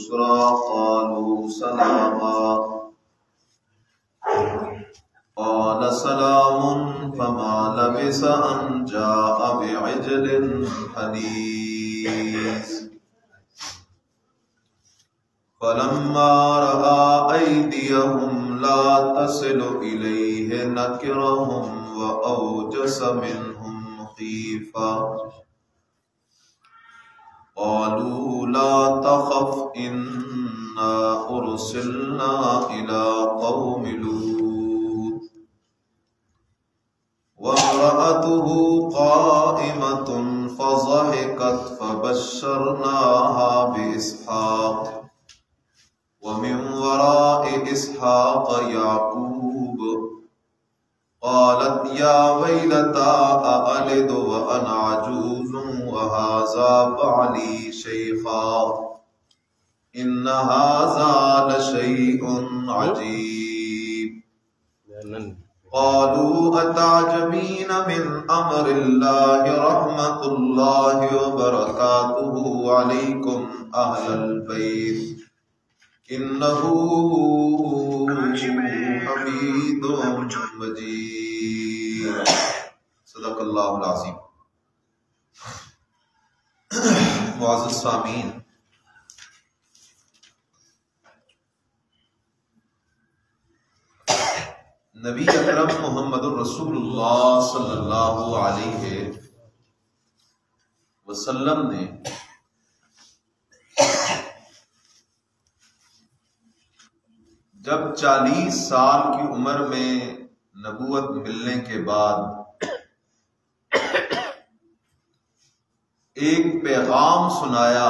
اليسرى قالوا سلاما قال سلام فما لبث أن جاء بعجل حنيذ فلما رأى أيديهم لا تصل إليه نكرهم وأوجس منهم خيفة قالوا لا تخف إنا أرسلنا إلى قوم لوط وامرأته قائمة فضحكت فبشرناها بإسحاق ومن وراء إسحاق يعقوب قالت يا ويلتى أألد وأنا عجوز وهذا بعلي شيخا إن هذا لشيء عجيب قالوا أتعجبين من أمر الله رحمة الله وبركاته عليكم أهل البيت إنه حميد مجيد صدق اللہ العظیم۔ معزز سامعین، نبی اکرم محمد الرسول اللہ صلی اللہ علیہ وسلم نے جب 40 سال کی عمر میں نبوت ملنے کے بعد ایک پیغام سنایا،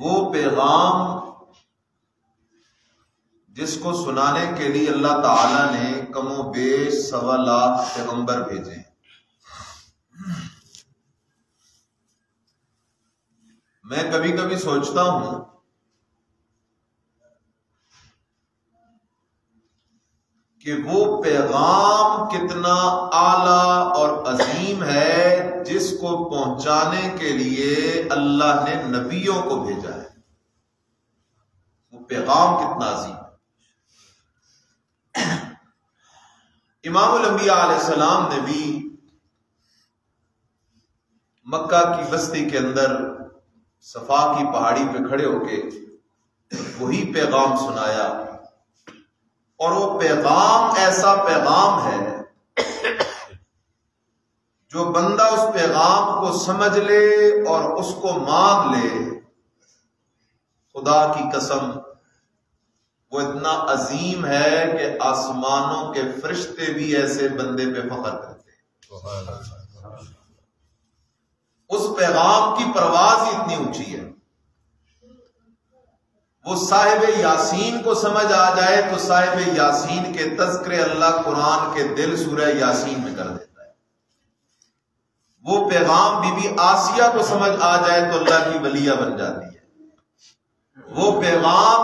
وہ پیغام جس کو سنانے کے لیے اللہ تعالیٰ نے کم و بیش 1.25 لاکھ پیغمبر بھیجے۔ میں کبھی کبھی سوچتا ہوں کہ وہ پیغام کتنا اعلیٰ اور عظیم ہے جس کو پہنچانے کے لیے اللہ نے نبیوں کو بھیجا ہے۔ وہ پیغام کتنا عظیم ہے۔ امام الانبیاء علیہ السلام نے بھی مکہ کی بستی کے اندر صفا کی پہاڑی پہ کھڑے ہو کے وہی پیغام سنایا، اور وہ پیغام ایسا پیغام ہے جو بندہ اس پیغام کو سمجھ لے اور اس کو مان لے، خدا کی قسم وہ اتنا عظیم ہے کہ آسمانوں کے فرشتے بھی ایسے بندے پہ فخر کرتے ہیں۔ اس پیغام کی پرواز ہی اتنی اونچی ہے۔ وہ صاحب یاسین کو سمجھ آ جائے تو صاحب یاسین کے تذکرے اللہ قرآن کے دل سورہ یاسین میں کر دیتا ہے۔ وہ پیغام بی بی آسیہ کو سمجھ آ جائے تو اللہ کی ولیہ بن جاتی ہے۔ وہ پیغام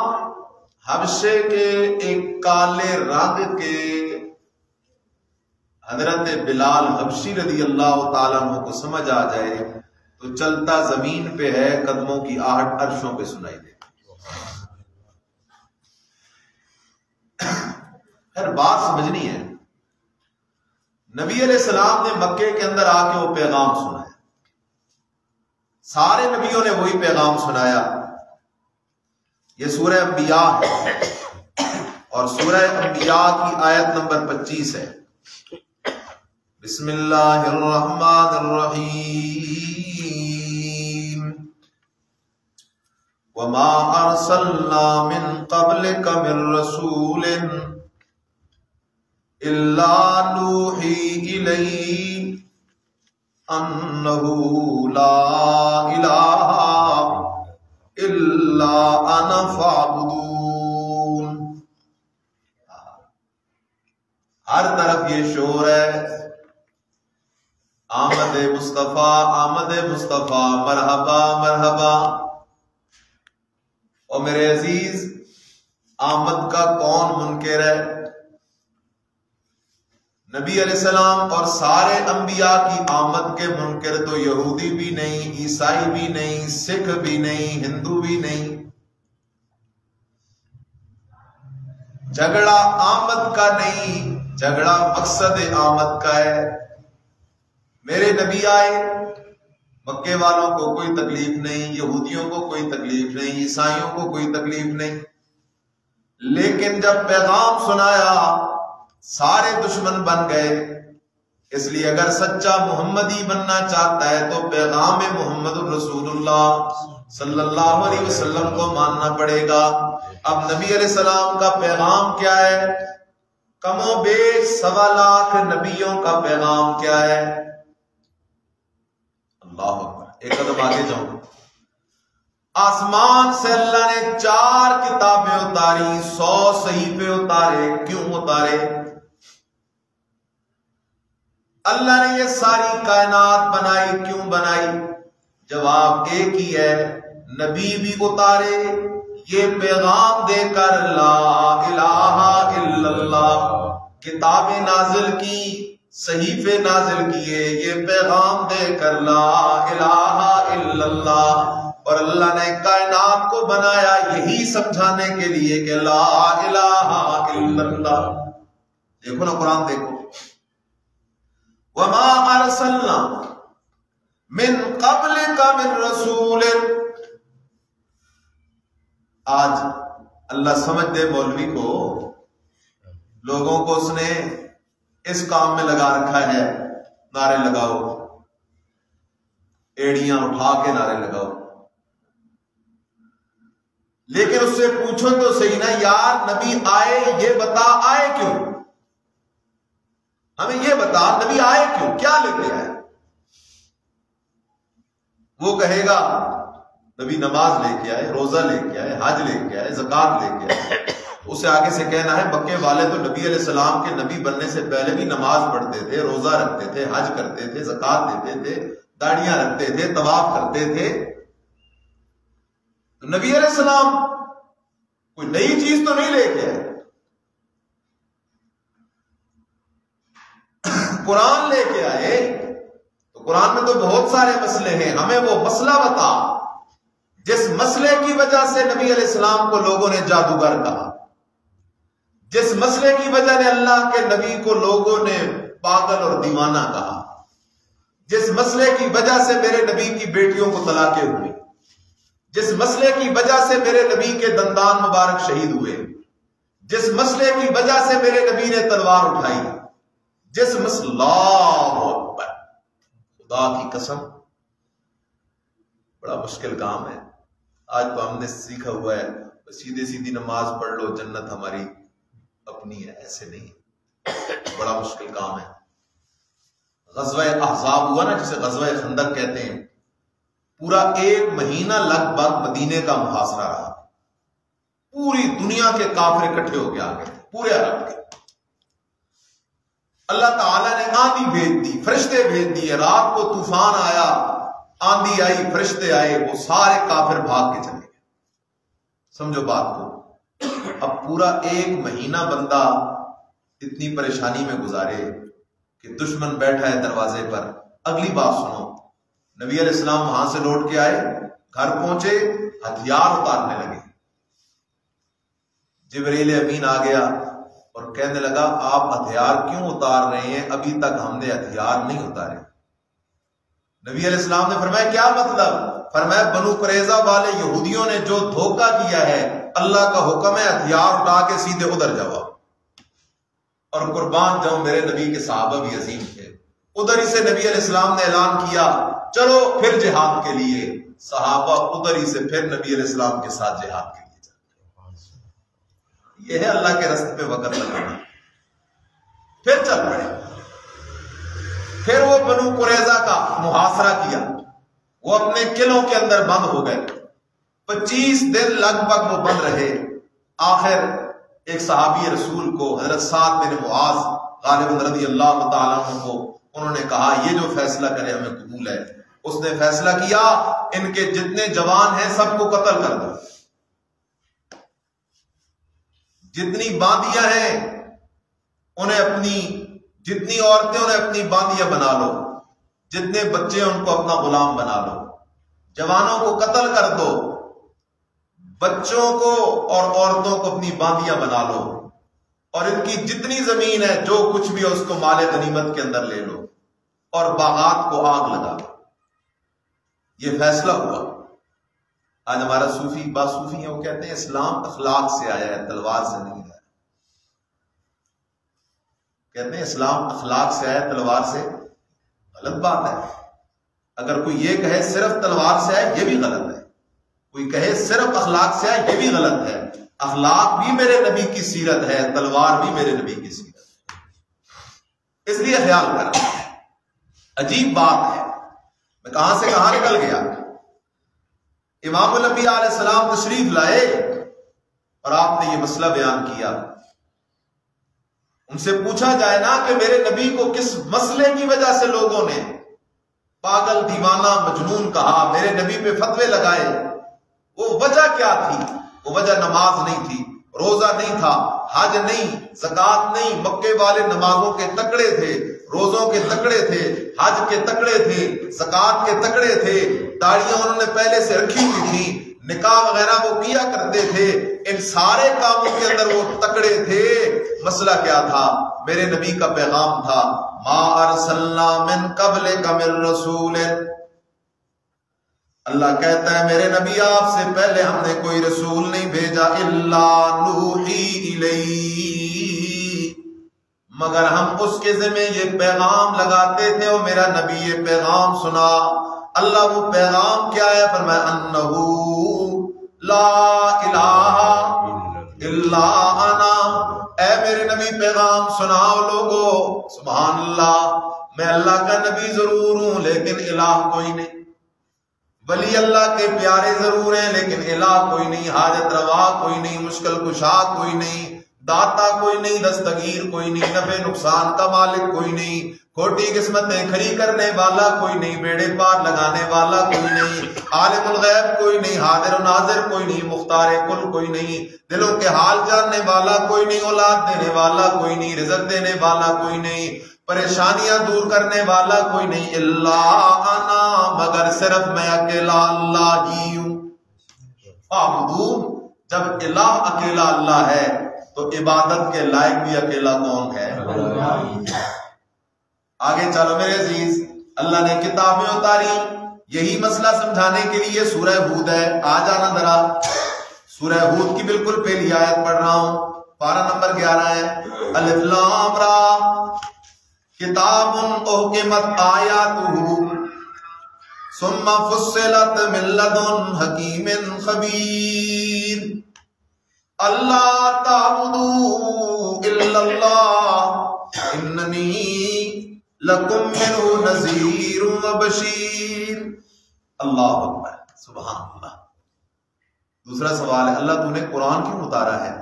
حبشے کے ایک کالے رنگ کے حضرت بلال حبشی رضی اللہ تعالیٰ عنہ کو سمجھ آ جائے تو چلتا زمین پہ ہے، قدموں کی آہٹ عرشوں پہ سنائی دے۔ پھر بات سمجھنی ہے، نبی علیہ السلام نے مکے کے اندر آ کے وہ پیغام سنایا، سارے نبیوں نے وہی پیغام سنایا۔ یہ سورہ انبیاء ہے اور سورہ انبیاء کی آیت نمبر 25 ہے۔ بسم اللہ الرحمن الرحیم وما ارسلنا من قبلک من رسول الا نوحی الیہ انہ لا الہ الا انا فاعبدون۔ ہر طرف یہ شور ہے، آمد مصطفیٰ آمد مصطفیٰ مرحبا مرحبا۔ اور میرے عزیز، آمد کا کون منکر ہے؟ نبی علیہ السلام اور سارے انبیاء کی آمد کے منکر تو یہودی بھی نہیں، عیسائی بھی نہیں، سکھ بھی نہیں، ہندو بھی نہیں۔ جھگڑا آمد کا نہیں، جھگڑا مقصد آمد کا ہے۔ میرے نبی آئے، مکے والوں کو کوئی تکلیف نہیں، یہودیوں کو کوئی تکلیف نہیں، عیسائیوں کو کوئی تکلیف نہیں، لیکن جب پیغام سنایا سارے دشمن بن گئے۔ اس لیے اگر سچا محمدی بننا چاہتا ہے تو پیغام محمد رسول اللہ صلی اللہ علیہ وسلم کو ماننا پڑے گا۔ اب نبی علیہ السلام کا پیغام کیا ہے؟ کم و بیش 1.25 لاکھ نبیوں کا پیغام کیا ہے؟ اللہ اکبر، ایک قدم آگے جاؤں۔ آسمان سے اللہ نے 4 کتابیں اتاری، 100 صحیفے اتارے۔ کیوں اتارے؟ اللہ نے یہ ساری کائنات بنائی، کیوں بنائی؟ جواب ایک ہی ہے، نبی بھی اتارے یہ پیغام دے کر لا الہ الا اللہ، کتابیں نازل کی، صحیفے نازل کیے یہ پیغام دے کر لا الہ الا اللہ۔ اور اللہ نے کائنات کو بنایا یہی سمجھانے کے لیے کہ لا الہ الا اللہ۔ دیکھو نا قرآن دیکھو، وما ارسلنا من قبلک من رسول۔ آج اللہ سمجھ دے مولوی کو، لوگوں کو اس نے اس کام میں لگا رکھا ہے، نعرے لگاؤ، ایڑیاں اٹھا کے نعرے لگاؤ۔ لیکن اس سے پوچھو تو صحیح نا یار، نبی آئے یہ بتا، آئے کیوں؟ ہمیں یہ بتا نبی آئے کیوں، کیا لے کے آئے؟ وہ کہے گا نبی نماز لے کے آئے، روزہ لے کے آئے، حج لے کے آئے، زکات لے کے آئے۔ اسے آگے سے کہنا ہے مکے والے تو نبی علیہ السلام کے نبی بننے سے پہلے بھی نماز پڑھتے تھے، روزہ رکھتے تھے، حج کرتے تھے، زکات دیتے تھے، داڑیاں رکھتے تھے، طواف کرتے تھے۔ تو نبی علیہ السلام کوئی نئی چیز تو نہیں لے کے آئے، قرآن لے کے آئے۔ تو قرآن میں تو بہت سارے مسئلے ہیں، ہمیں وہ مسئلہ بتا جس مسئلے کی وجہ سے نبی علیہ السلام کو لوگوں نے جادوگر کہا، جس مسئلے کی وجہ نے اللہ کے نبی کو لوگوں نے پاگل اور دیوانہ کہا، جس مسئلے کی وجہ سے میرے نبی کی بیٹیوں کو طلاقیں ہوئی، جس مسئلے کی وجہ سے میرے نبی کے دندان مبارک شہید ہوئے، جس مسئلے کی وجہ سے میرے نبی نے تلوار اٹھائی، جس اللہ اکبر، خدا کی قسم بڑا مشکل کام ہے۔ آج تو ہم نے سیکھا ہوا ہے سیدھی سیدھی نماز پڑھ لو جنت ہماری اپنی ہے، ایسے نہیں، بڑا مشکل کام ہے۔ غزوہ احزاب ہوا نا، جسے غزوہ خندق کہتے ہیں، پورا 1 مہینہ لگ بھگ مدینے کا محاصرہ رہا، پوری دنیا کے کافر اکٹھے ہو کے آ گئے تھے، پورے عرب کے۔ اللہ تعالیٰ نے آندھی بھیج دی، فرشتے بھیج دیے، رات کو طوفان آیا، آندھی آئی، فرشتے آئے، وہ سارے کافر بھاگ کے چلے گئے۔ سمجھو بات کو، اب پورا 1 مہینہ بندہ اتنی پریشانی میں گزارے کہ دشمن بیٹھا ہے دروازے پر۔ اگلی بات سنو، نبی علیہ السلام وہاں سے لوٹ کے آئے، گھر پہنچے، ہتھیار اتارنے لگے۔ جبریل امین آ گیا اور کہنے لگا آپ ہتھیار کیوں اتار رہے ہیں؟ ابھی تک ہم نے ہتھیار نہیں اتارے۔ نبی علیہ السلام نے فرمایا کیا مطلب؟ فرمایا بنو قریظہ والے یہودیوں نے جو دھوکہ کیا ہے، اللہ کا حکم ہے ہتھیار اٹھا کے سیدھے ادھر جاؤ، اور قربان جاؤں میرے نبی کے صحابہ بھی عظیم تھے۔ ادھر ہی سے نبی علیہ السلام نے اعلان کیا چلو پھر جہاد کے لیے، صحابہ ادھر ہی سے پھر نبی علیہ السلام کے ساتھ جہاد کے لیے چلے۔ یہ ہے اللہ کے راستے پہ وقت لگانا۔ پھر چل پڑے، پھر وہ بنو قریظہ کا محاصرہ کیا، وہ اپنے قلعوں کے اندر بند ہو گئے، 25 دن لگ بھگ وہ بند رہے۔ آخر ایک صحابی رسول کو حضرت سعد بن معاذ غالب رضی اللہ تعالیٰ عنہ کو انہوں نے کہا یہ جو فیصلہ کرے ہمیں قبول ہے۔ اس نے فیصلہ کیا ان کے جتنے جوان ہیں سب کو قتل کر دو، جتنی باندیاں ہیں انہیں اپنی جتنی عورتیں انہیں اپنی باندیاں بنا لو، جتنے بچے ان کو اپنا غلام بنا لو، جوانوں کو قتل کر دو، بچوں کو اور عورتوں کو اپنی باندیاں بنا لو، اور ان کی جتنی زمین ہے جو کچھ بھی ہے اس کو مال غنیمت کے اندر لے لو، اور باغات کو آگ لگا دو۔ یہ فیصلہ ہوا۔ آج ہمارا صوفی باصوفی ہے، وہ کہتے ہیں اسلام اخلاق سے آیا ہے، تلوار سے نہیں آیا۔ کہتے ہیں اسلام اخلاق سے آیا، تلوار سے۔ غلط بات ہے۔ اگر کوئی یہ کہے صرف تلوار سے آئے، یہ بھی غلط ہے۔ کوئی کہے صرف اخلاق سے آئے، یہ بھی غلط ہے۔ اخلاق بھی میرے نبی کی سیرت ہے، تلوار بھی میرے نبی کی سیرت ہے۔ اس لیے خیال کرنا۔ عجیب بات ہے، میں کہاں سے کہاں نکل گیا۔ امام الانبیاء علیہ السلام تشریف لائے اور آپ نے یہ مسئلہ بیان کیا۔ ان سے پوچھا جائے نا کہ میرے نبی کو کس مسئلے کی وجہ سے لوگوں نے پاگل، دیوانہ، مجنون کہا، میرے نبی پہ فتوے لگائے، وہ وجہ کیا تھی؟ وہ وجہ نماز نہیں تھی، روزہ نہیں تھا، حج نہیں، زکوٰۃ نہیں۔ مکے والے نمازوں کے تکڑے تھے، روزوں کے تکڑے تھے، حج کے تکڑے تھے، زکوٰۃ کے تکڑے تھے، داڑیاں انہوں نے پہلے سے رکھی ہوئی تھی، نکاح وغیرہ وہ کیا کرتے تھے، ان سارے کاموں کے اندر وہ تکڑے تھے۔ مسئلہ کیا تھا؟ میرے نبی کا پیغام تھا، ما ارسلنا من قبلک من رسول۔ اللہ کہتا ہے میرے نبی آپ سے پہلے ہم نے کوئی رسول نہیں بھیجا، الا نوحی الیہ، مگر ہم اس کے ذمہ یہ پیغام لگاتے تھے اور میرا نبی یہ پیغام سنا۔ اللہ وہ پیغام کیا ہے؟ فرمایا انہو لا الہ الا انا، اے میرے نبی پیغام سناؤ لوگو، سبحان اللہ، میں اللہ کا نبی ضرور ہوں لیکن الہ کوئی نہیں، ولی اللہ کے پیارے ضرور ہیں لیکن الہ کوئی نہیں، حاجت روا کوئی نہیں، مشکل کشا کوئی نہیں، داتا کوئی نہیں، دستگیر کوئی نہیں، نفع نقصان کا مالک کوئی نہیں، کھوٹی قسمتیں کھڑی کرنے والا کوئی نہیں، بیڑے پار لگانے والا کوئی نہیں، عالم الغیب کوئی نہیں، حاضر و ناظر کوئی نہیں، مختار کل کوئی نہیں، دلوں کے حال جاننے والا کوئی نہیں، اولاد دینے والا کوئی نہیں، رزق دینے والا کوئی نہیں، پریشانیاں دور کرنے والا کوئی نہیں، اللہ انا، مگر صرف میں اکیلا اللہ ہی ہوں۔ فاعبدون، جب الہ اکیلا اللہ ہے تو عبادت کے لائق بھی اکیلا کون ہے؟ آگے چلو میرے عزیز، اللہ نے کتابیں اتاری یہی مسئلہ سمجھانے کے لیے۔ سورہ ہود ہے، آ جانا ذرا، سورہ ہود کی بالکل پہلی آیت پڑھ رہا ہوں، پارہ نمبر 11 ہے۔ الف لام را کتاب احکمت آیاتہ ثم فصلت من لدن حکیم خبیر، اللہ تعبدوا الا اللہ اننی لکم منہ نذیر و بشیر۔ اللہ اکبر، سبحان اللہ۔ دوسرا سوال ہے، اللہ تو نے قرآن کیوں اتارا ہے؟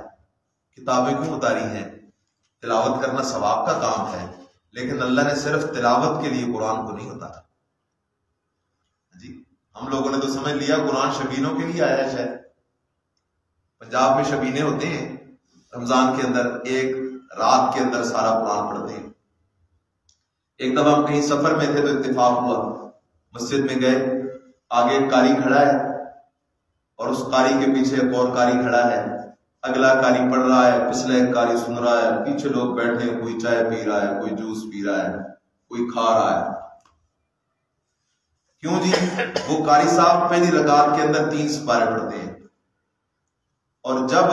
کتابیں کیوں اتاری ہیں؟ تلاوت کرنا ثواب کا کام ہے، لیکن اللہ نے صرف تلاوت کے لیے قرآن کو نہیں اتارا۔ جی ہم لوگوں نے تو سمجھ لیا قرآن شبینوں کے لیے آیا ہے۔ شاید پنجاب میں شبینے ہوتے ہیں، رمضان کے اندر ایک رات کے اندر سارا قرآن پڑھتے ہیں۔ ایک دفعہ ہم کہیں سفر میں تھے تو اتفاق ہوا، مسجد میں گئے، آگے ایک قاری کھڑا ہے اور اس قاری کے پیچھے ایک اور قاری کھڑا ہے، اگلا قاری پڑھ رہا ہے، پچھلا ایک قاری سن رہا ہے، پیچھے لوگ بیٹھے ہیں، کوئی چائے پی رہا ہے، کوئی جوس پی رہا ہے، کوئی کھا رہا ہے۔ کیوں جی؟ وہ قاری صاحب پہلی رکعت کے اندر 3 سپارے پڑھتے ہیں، اور جب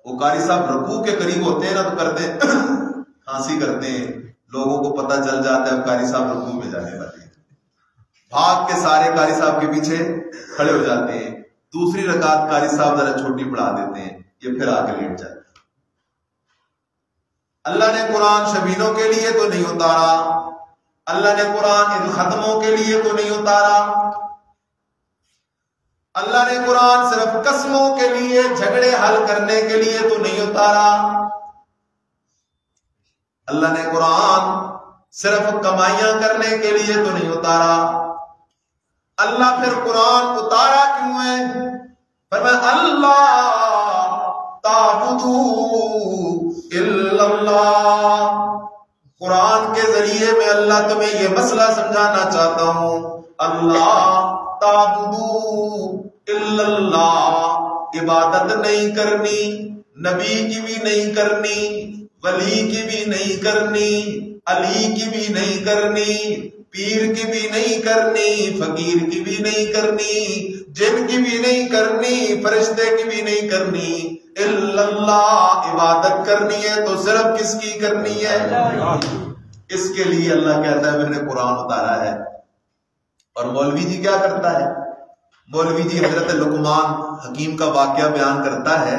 وہ قاری صاحب رکوع کے قریب ہوتے ہیں نا تو کرتے کھانسی کرتے ہیں، لوگوں کو پتہ چل جاتا ہے اب قاری صاحب رکوع میں جانے والے ہیں، بھاگ کے سارے قاری صاحب کے پیچھے کھڑے ہو جاتے ہیں۔ دوسری رکعت قاری صاحب ذرا چھوٹی پڑھا دیتے ہیں، یہ پھر آگے لیٹ جاتے ہیں۔ اللہ نے قرآن شبینوں کے لیے تو نہیں اتارا، اللہ نے قرآن ان ختموں کے لیے تو نہیں اتارا، اللہ نے قرآن صرف قسموں کے لیے، جھگڑے حل کرنے کے لیے تو نہیں اتارا، اللہ نے قرآن صرف کمائیاں کرنے کے لیے تو نہیں اتارا۔ اللہ پھر قرآن اتارا کیوں ہے؟ فرمایا اللہ تعبدوا الا اللہ، قرآن ذریعے میں اللہ تمہیں یہ مسئلہ سمجھانا چاہتا ہوں، اللہ تعبدو الا اللہ، عبادت نہیں کرنی، نبی کی بھی نہیں کرنی، ولی کی بھی نہیں کرنی، علی کی بھی نہیں کرنی، پیر کی بھی نہیں کرنی، فقیر کی بھی نہیں کرنی، جن کی بھی نہیں کرنی، فرشتے کی بھی نہیں کرنی، الا اللہ، عبادت کرنی ہے تو صرف کس کی کرنی ہے؟ اس کے لیے اللہ کہتا ہے میں نے قرآن اتارا ہے۔ اور مولوی جی کیا کرتا ہے؟ مولوی جی حضرت لقمان حکیم کا واقعہ بیان کرتا ہے،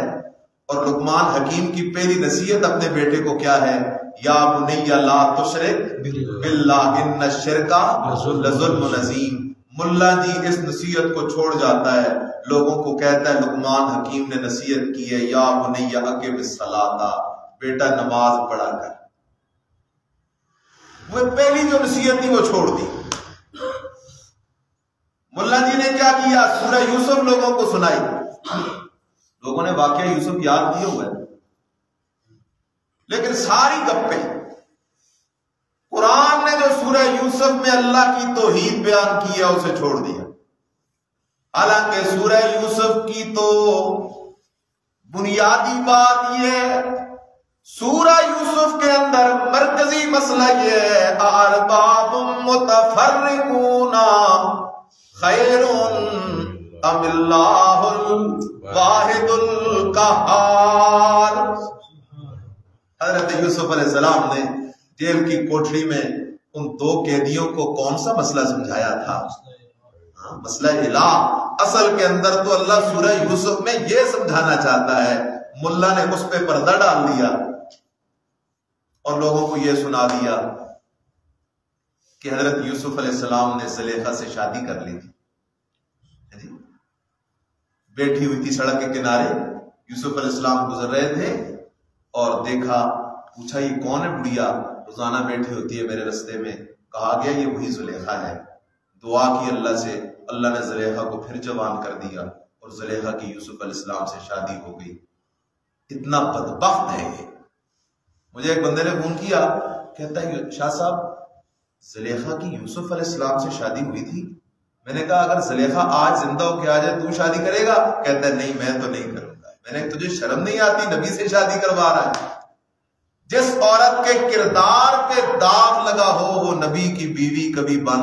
اور لقمان حکیم کی پہلی نصیحت اپنے بیٹے کو کیا ہے؟ یا بنی لا تشرک باللہ ان الشرک لظلم عظیم۔ ملا جی اس نصیحت کو چھوڑ جاتا ہے، لوگوں کو کہتا ہے لقمان حکیم نے نصیحت کی ہے، یا بنی اقم الصلاۃ، بیٹا نماز پڑھا کر۔ وہ پہلی جو نصیحت تھی وہ چھوڑ دی۔ ملا جی نے کیا کیا؟ سورہ یوسف لوگوں کو سنائی۔ لوگوں نے واقعہ یوسف یاد کیا ہوا ہے، لیکن ساری گپیں قرآن نے جو سورہ یوسف میں اللہ کی توحید بیان کی ہے اسے چھوڑ دیا۔ حالانکہ سورہ یوسف کی تو بنیادی بات یہ ہے، سورہ یوسف کے اندر مرکزی مسئلہ یہ ہے، ارباب متفرقون خیر ام اللہ الواحد القہار۔ حضرت یوسف علیہ السلام نے جیل کی کوٹری میں ان دو قیدیوں کو کون سا مسئلہ سمجھایا تھا؟ مسئلہ الہ۔ اصل کے اندر تو اللہ سورہ یوسف میں یہ سمجھانا چاہتا ہے، ملا نے اس پہ پردہ ڈال دیا اور لوگوں کو یہ سنا دیا کہ حضرت یوسف علیہ السلام نے زلیخا سے شادی کر لی تھی۔ بیٹھی ہوئی تھی سڑک کے کنارے، یوسف علیہ السلام گزر رہے تھے اور دیکھا، پوچھا یہ کون ہے بڑھیا؟ روزانہ بیٹھی ہوتی ہے میرے رستے میں۔ کہا گیا یہ وہی زلیخا ہے۔ دعا کی اللہ سے، اللہ نے زلیخا کو پھر جوان کر دیا اور زلیخا کی یوسف علیہ السلام سے شادی ہو گئی۔ اتنا بدبخت ہے یہ۔ مجھے ایک بندے نے فون کیا، کہتا ہے شاہ صاحب زلیخا کی یوسف علیہ السلام سے شادی ہوئی تھی۔ میں نے کہا اگر زلیخا آج زندہ ہو کے آ جائے تو شادی کرے گا؟ کہتا ہے نہیں میں تو نہیں کروں گا۔ میں نے تجھے شرم نہیں آتی؟ نبی سے شادی کروا رہا ہے۔ جس عورت کے کردار پہ داغ لگا ہو وہ نبی کی بیوی کبھی بن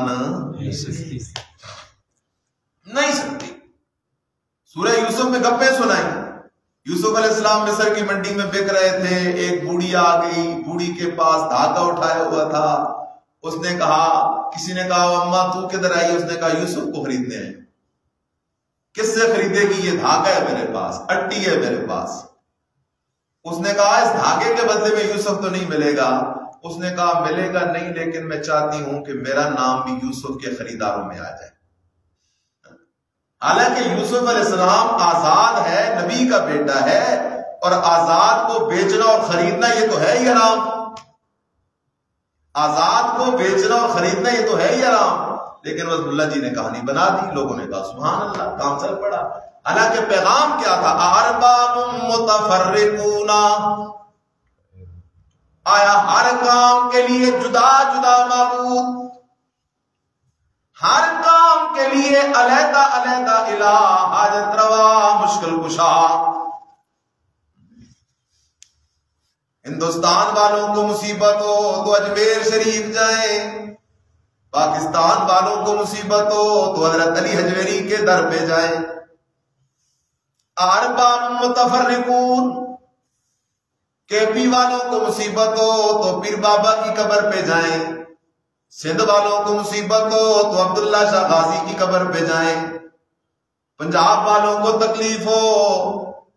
نہیں سکتی۔ سورہ یوسف میں گپیں سنائیں۔ یوسف علیہ السلام مصر کی منڈی میں بک رہے تھے، ایک بوڑھی آ گئی، بوڑھی کے پاس دھاگا اٹھایا ہوا تھا۔ اس نے کہا، کسی نے کہا اماں تو کدھر آئی؟ اس نے کہا یوسف کو خریدنے ہیں۔ کس سے خریدے گی؟ یہ دھاگا ہے میرے پاس، اٹی ہے میرے پاس۔ اس نے کہا اس دھاگے کے بدلے میں یوسف تو نہیں ملے گا؟ اس نے کہا ملے گا نہیں، لیکن میں چاہتی ہوں کہ میرا نام بھی یوسف کے خریداروں میں آ جائے۔ حالانکہ یوسف علیہ السلام آزاد ہے، نبی کا بیٹا ہے، اور آزاد کو بیچنا اور خریدنا یہ تو ہے ہی حرام۔ آزاد کو بیچنا اور خریدنا یہ تو ہے ہی حرام، لیکن بس اللہ جی نے کہانی بنا دی، لوگوں نے کہا سبحان اللہ، کام چل پڑا۔ حالانکہ پیغام کیا تھا؟ ارباب متفرقون، آیا ہر کام کے لیے جدا جدا معبود، ہر کام کے لیے علیحدہ علیحدہ الہ، حاجت روا مشکل کشا۔ ہندوستان والوں کو مصیبت ہو تو اجمیر شریف جائیں، پاکستان والوں کو مصیبت ہو تو حضرت علی حجویری کے در پہ جائیں۔ ارباب متفرقون، کے پی والوں کو مصیبت ہو تو پیر بابا کی قبر پہ جائیں، سندھ والوں کو مصیبت ہو تو عبداللہ شاہ غازی کی قبر پہ جائیں، پنجاب والوں کو تکلیف ہو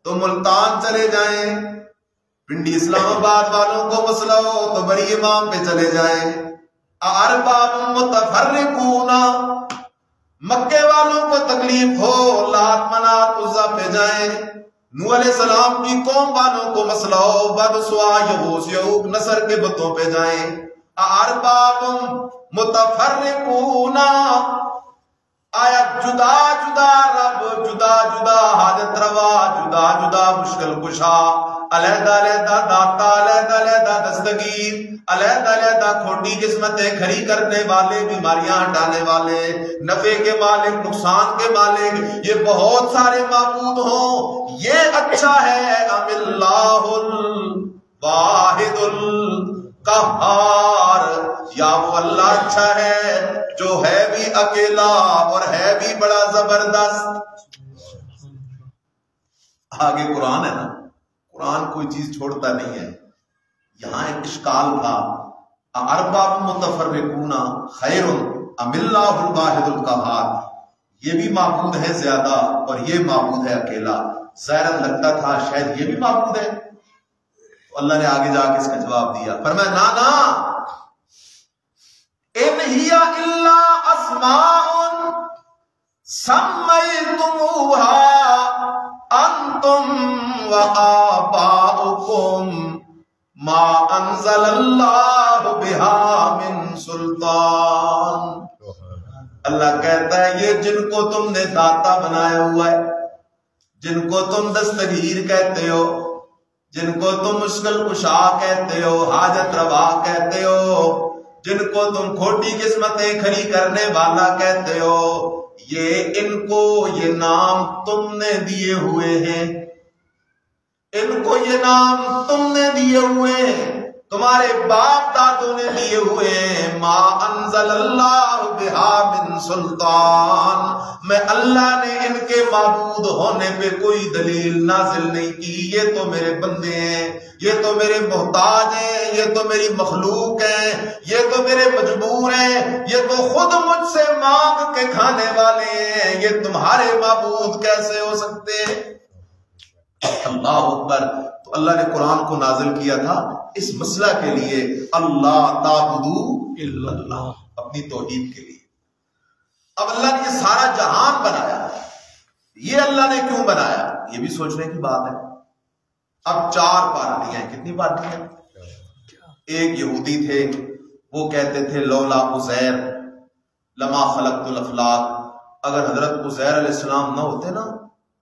تو ملتان چلے جائیں، پنڈی اسلام آباد والوں کو مسئلہ ہو تو بڑی امام پہ چلے جائیں۔ ارباب متفرقون، مکے والوں کو تکلیف ہو لات منات عزا پہ جائیں، نوح علیہ السلام کی قوم والوں کو مسئلہ ہو بد سوا یغوث یعوق نصر کے بتوں پہ جائیں۔ ارباب متفرقون، آیا جدا جدا رب، جدا جدا حاجت روا، جدا جدا مشکل کشا، علیحدہ علیحدہ داتا، علیحدہ علیحدہ دستگیر، علیحدہ علیحدہ کھوٹی قسمتیں کھڑی کرنے والے، بیماریاں ہٹانے والے، نفع کے مالک، نقصان کے مالک، یہ بہت سارے معبود ہوں، یہ اچھا ہے ام اللہ الواحد القہار، یا وہ اللہ اچھا ہے جو ہے بھی اکیلا اور ہے بھی بڑا زبردست۔ آگے قرآن ہے نا، قرآن کوئی چیز چھوڑتا نہیں ہے۔ یہاں ایک اشکال تھا، ارباب متفرقون خیر ام اللہ الواحد القہار، یہ بھی معبود ہے زیادہ اور یہ معبود ہے اکیلا، ظاہراً لگتا تھا شاید یہ بھی معبود ہے، تو اللہ نے آگے جا کے اس کا جواب دیا، فرمایا نا ان ہی الا اسماء سمیتموها انتم وآباؤکم ما انزل اللہ بہا من سلطان۔ اللہ کہتا ہے یہ جن کو تم نے داتا بنایا ہوا ہے، جن کو تم دستگیر کہتے ہو، جن کو تم مشکل کشا کہتے ہو، حاجت روا کہتے ہو، جن کو تم کھوٹی قسمتیں کھڑی کرنے والا کہتے ہو، یہ ان کو یہ نام تم نے دیے ہوئے ہیں، ان کو یہ نام تم نے دیے ہوئے ہیں، تمہارے باپ دادوں نے دیے ہوئے ہیں، ما انزل اللہ بہا من سلطان، میں اللہ نے ان کے معبود ہونے پہ کوئی دلیل نازل نہیں کی، یہ تو میرے بندے ہیں، یہ تو میرے محتاج ہیں، یہ تو میری مخلوق ہیں، یہ تو میرے مجبور ہیں، یہ تو خود مجھ سے مانگ کے کھانے والے ہیں، یہ تمہارے معبود کیسے ہو سکتے ہیں؟ اللہ اکبر۔ تو اللہ نے قرآن کو نازل کیا تھا اس مسئلہ کے لیے، اللہ تعبدو الا اللہ، اپنی توحید کے لیے۔ اب اللہ نے یہ سارا جہان بنایا، یہ اللہ نے کیوں بنایا، یہ بھی سوچنے کی بات ہے۔ اب 4 پارٹیاں ہیں، کتنی پارٹیاں؟ ایک یہودی تھے، وہ کہتے تھے لولا عزیر لما خلقت الافلاک، اگر حضرت عزیر علیہ السلام نہ ہوتے نا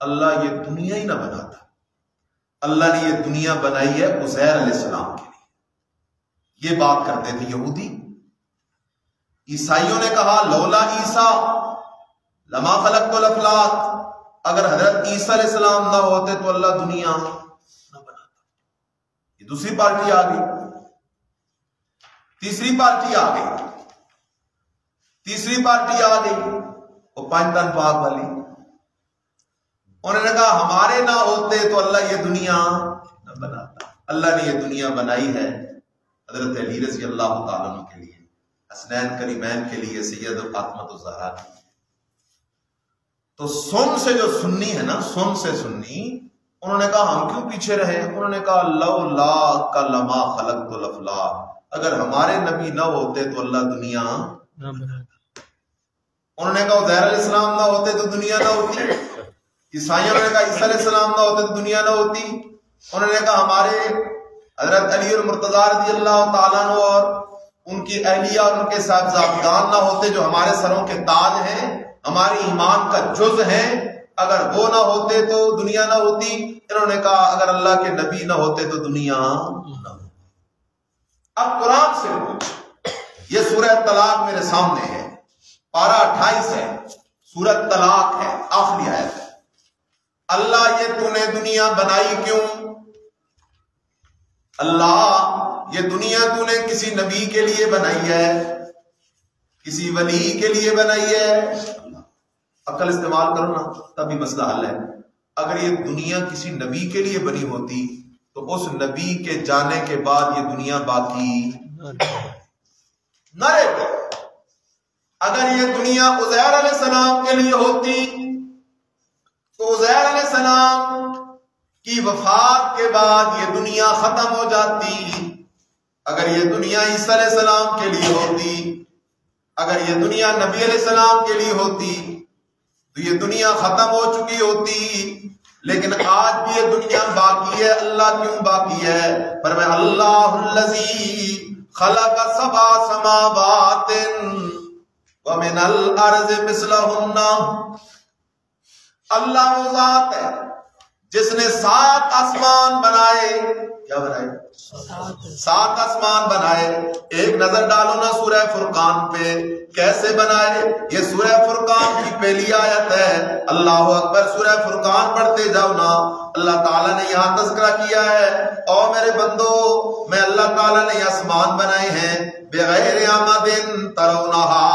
اللہ یہ دنیا ہی نہ بناتا۔ اللہ نے یہ دنیا بنائی ہے عزیر علیہ السلام کے لیے، یہ بات کرتے تھے یہودی۔ عیسائیوں نے کہا لولا عیسیٰ لما خلقت الافلاک، اگر حضرت عیسیٰ علیہ السلام نہ ہوتے تو اللہ دنیا نہ بناتا۔ یہ دوسری پارٹی آ گئی۔ تیسری پارٹی آ گئی، تیسری پارٹی آ گئی وہ پانچ پاک والی، انہوں نے کہا ہمارے نہ ہوتے تو اللہ یہ دنیا نہ بناتا۔ اللہ نے یہ دنیا بنائی ہے حضرت علی رضی اللہ تعالیٰ عنہ کے لیے، حسنین کریمین کے لیے، سید فاطمۃ الزہرا کے لیے۔ تو سن سے جو سنی ہے نا، سن سے سنی، انہوں نے کہا ہم کیوں پیچھے رہے؟ انہوں نے کہا لولا لما خلقت الافلاک، اگر ہمارے نبی نہ ہوتے تو اللہ دنیا نہ بناتا۔ انہوں نے کہا عزیر علیہ السلام نہ ہوتے تو دنیا نہ ہوتی۔ عیسائیوں نے کہا عیسیٰ علیہ السلام نہ ہوتے تو دنیا نہ ہوتی۔ انہوں نے کہا ہمارے حضرت علی المرتضیٰ رضی اللہ تعالیٰ عنہ اور ان کی اہلیہ اور ان کے صاحبزادگان نہ ہوتے جو ہمارے سروں کے تاج ہیں، ہمارے ایمان کا جز ہیں، اگر وہ نہ ہوتے تو دنیا نہ ہوتی۔ انہوں نے کہا اگر اللہ کے نبی نہ ہوتے تو دنیا نہ ہوتی۔ اب قرآن سے یہ سورہ طلاق میرے سامنے ہے، پارہ 28 ہے، سورہ طلاق ہے، آخری آیت ہے۔ اللہ یہ تو نے دنیا بنائی کیوں؟ اللہ یہ دنیا تو نے کسی نبی کے لیے بنائی ہے، کسی ولی کے لیے بنائی ہے؟ عقل استعمال کرو نا تبھی مسئلہ حل ہے۔ اگر یہ دنیا کسی نبی کے لیے بنی ہوتی تو اس نبی کے جانے کے بعد یہ دنیا باقی نہ رہتی۔ اگر یہ دنیا عزیر علیہ السلام کے لیے ہوتی تو عزیر علیہ السلام کی وفات کے بعد یہ دنیا ختم ہو جاتی۔ اگر یہ دنیا عیسیٰ علیہ السلام کے لیے ہوتی، اگر یہ دنیا نبی علیہ السلام کے لیے ہوتی تو یہ دنیا ختم ہو چکی ہوتی، لیکن آج بھی یہ دنیا باقی ہے۔ اللہ کیوں باقی ہے؟ فرمایا اللہ الذی خلق 7 سماوات ومن الارض مثلہن، اللہ وہ ذات ہے جس نے 7 آسمان بنائے. کیا بنائے؟ 7 آسمان بنائے. ایک نظر ڈالو نا سورہ فرقان پہ کیسے بنائے. یہ سورہ فرقان کی پہلی آیت ہے. اللہ اکبر. سورہ فرقان پڑھتے جاؤ نا. اللہ تعالیٰ نے یہاں تذکرہ کیا ہے او میرے بندو میں اللہ تعالیٰ نے آسمان بنائے ہیں بغیر عمد ترونہا,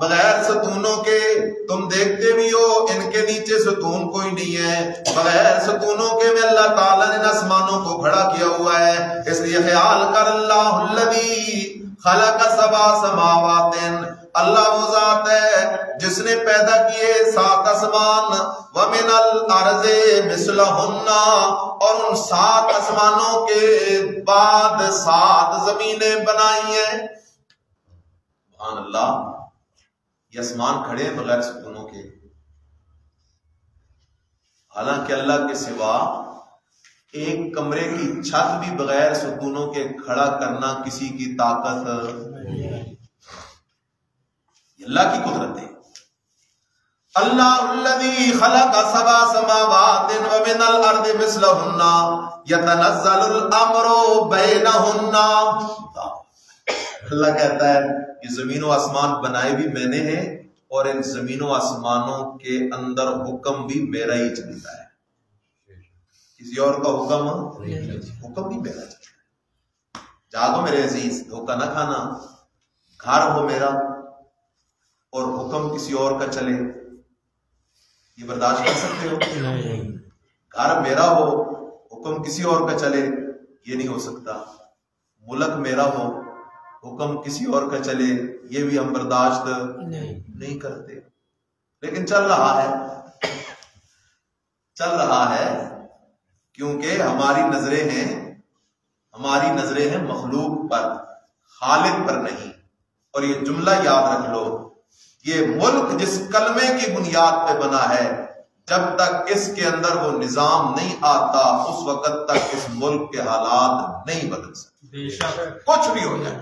بغیر ستونوں کے. تم دیکھتے بھی ہو ان کے نیچے ستون کوئی نہیں ہے. بغیر ستونوں کے میں اللہ تعالیٰ نے آسمانوں کو کھڑا کیا ہوا ہے. اس لیے خیال کر اللہ الذی خلق 7 سماوات, اللہ وہ ذات ہے جس نے پیدا کیے 7 آسمان. وَمِنَ الْأَرْضِ مِثْلَهُنَّ, اور ان 7 آسمانوں کے بعد 7 زمینیں بنائی ہیں. سبحان اللہ. یہ آسمان کھڑے ہیں بغیر ستونوں کے. حالانکہ اللہ کے سوا ایک کمرے کی چھت بھی بغیر ستونوں کے کھڑا کرنا کسی کی طاقت نہیں. اللہ کی قدرت ہے. اللہ الذی خلق 7 سماوات ومن الارض مثلهن يتنزل الامر بینهن. اللہ کہتا ہے یہ زمین و آسمان بنائے بھی میں نے ہیں اور ان زمین و آسمانوں کے اندر حکم بھی میرا ہی چلتا ہے. کسی اور کا حکم بھی میرا چلتا ہے. جاگو میرے عزیز, دھوکہ نہ کھانا. گھر ہو میرا اور حکم کسی اور کا چلے, یہ برداشت کر سکتے ہو؟ گھر میرا ہو حکم کسی اور کا چلے, یہ نہیں ہو سکتا. ملک میرا ہو حکم کسی اور کا چلے, یہ بھی ہم برداشت نہیں کرتے. لیکن چل رہا ہے کیونکہ ہماری نظریں ہیں مخلوق پر, خالق پر نہیں. اور یہ جملہ یاد رکھ لو, یہ ملک جس کلمے کی بنیاد پہ بنا ہے, جب تک اس کے اندر وہ نظام نہیں آتا اس وقت تک اس ملک کے حالات نہیں بدل سکتے, کچھ بھی ہو جائے.